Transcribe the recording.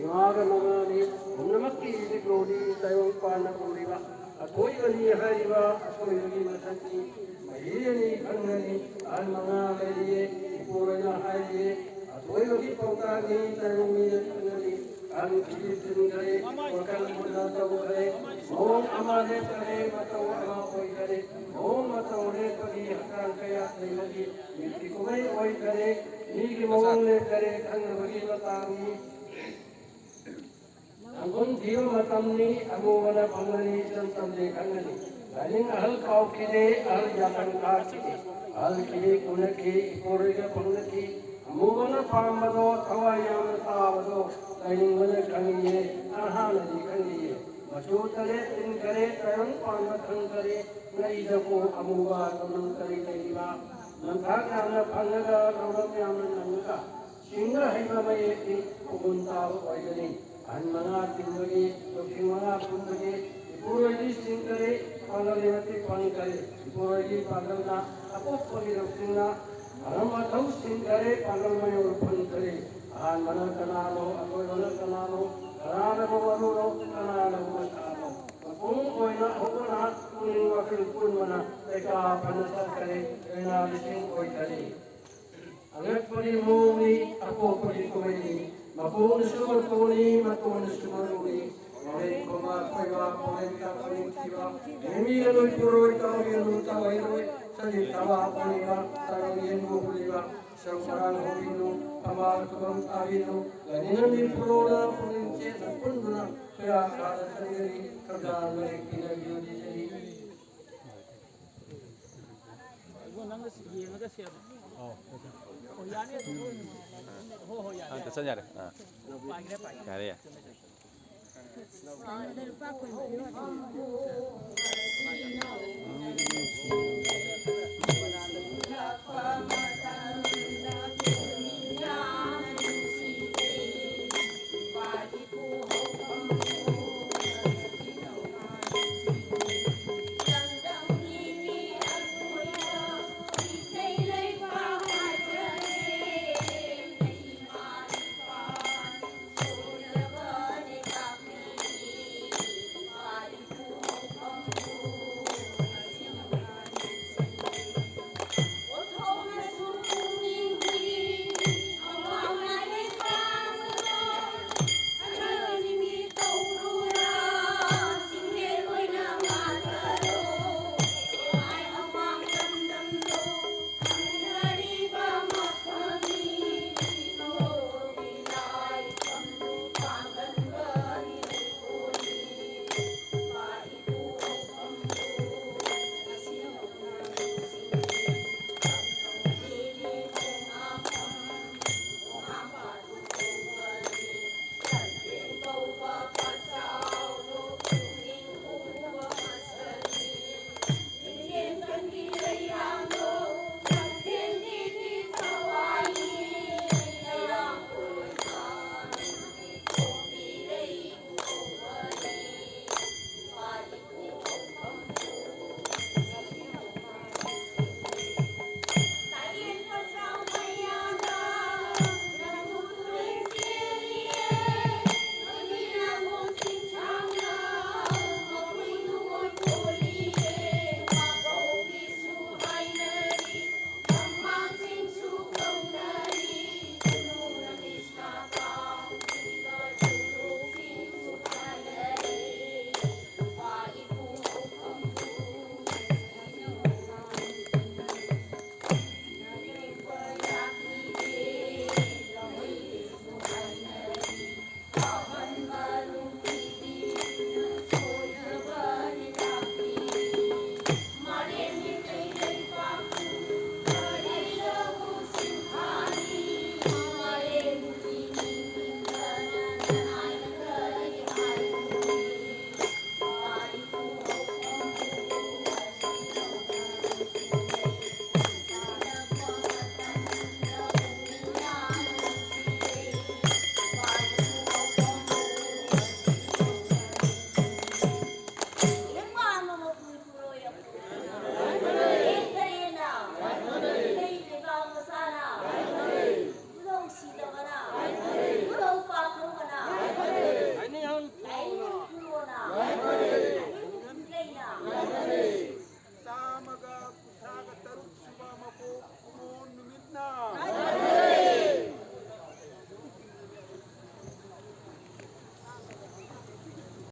Imaga Mangani, Namaki, the Glody, Taiwan Pana Riva, a Toyani Hariva, a Toyani Matati, Mayani Kangani, Almanga Lady, Purana Hari, a Toyani Potani, Taiwan Kangani, and Kitty, Wakal Mudata, Om Amade Kare, Matawa Kare, Om Matore Kari, Kankaya, Nagi, Mitikome Oi Kare, Nigi Mone Kare, and Matami. Angkon Dio Matamni, Amuna Pangani, Santamde Kangani, Laning Al Kaukide, Al Yakan Kaki, Al Kide Kunaki, Koriga Pangaki, Amuna Pamado, Tawayam Tavado, Laning Mana Kangi, Ahana Kangi, Matutale, Inkare, Tayan Pama Kankare, Naidako, Amuva, Kankari Kaiva, Nankana Panaga, Ravayam Nanka, Singa Himamayeti, Umunta, Oigani. Anmana Timbagi, Tukimana Pumbagi, Puragi Singare, Pangalivati Pankare, Puragi Pagana, Apokpa Singha, Aramatu Singare, Pagalmayo Pankare, Anmana Kanalo, Akoyana Kanalo, Kanana Bavano, Kanana Bavano, Apung Oina, Opana, Puninwakil Purmana, Eka Panasakare, Ena Lising Oikari. Angakpari Muni, Apokpari Kumani. Mapok sumber kuni, matun sumber kuni. Oleh koma kaya, oleh kapal kiba. Kami aloi puroi kau yang tahu ini. Seni tawa kuniba, tahu yang bukuliba. Seorang hobinu, amal kubang abinu. Laninan di purona, punince, punduna. Kaya kada sendiri, kerja mereka tidak jadi jadi. Antes soñar. Cari ya.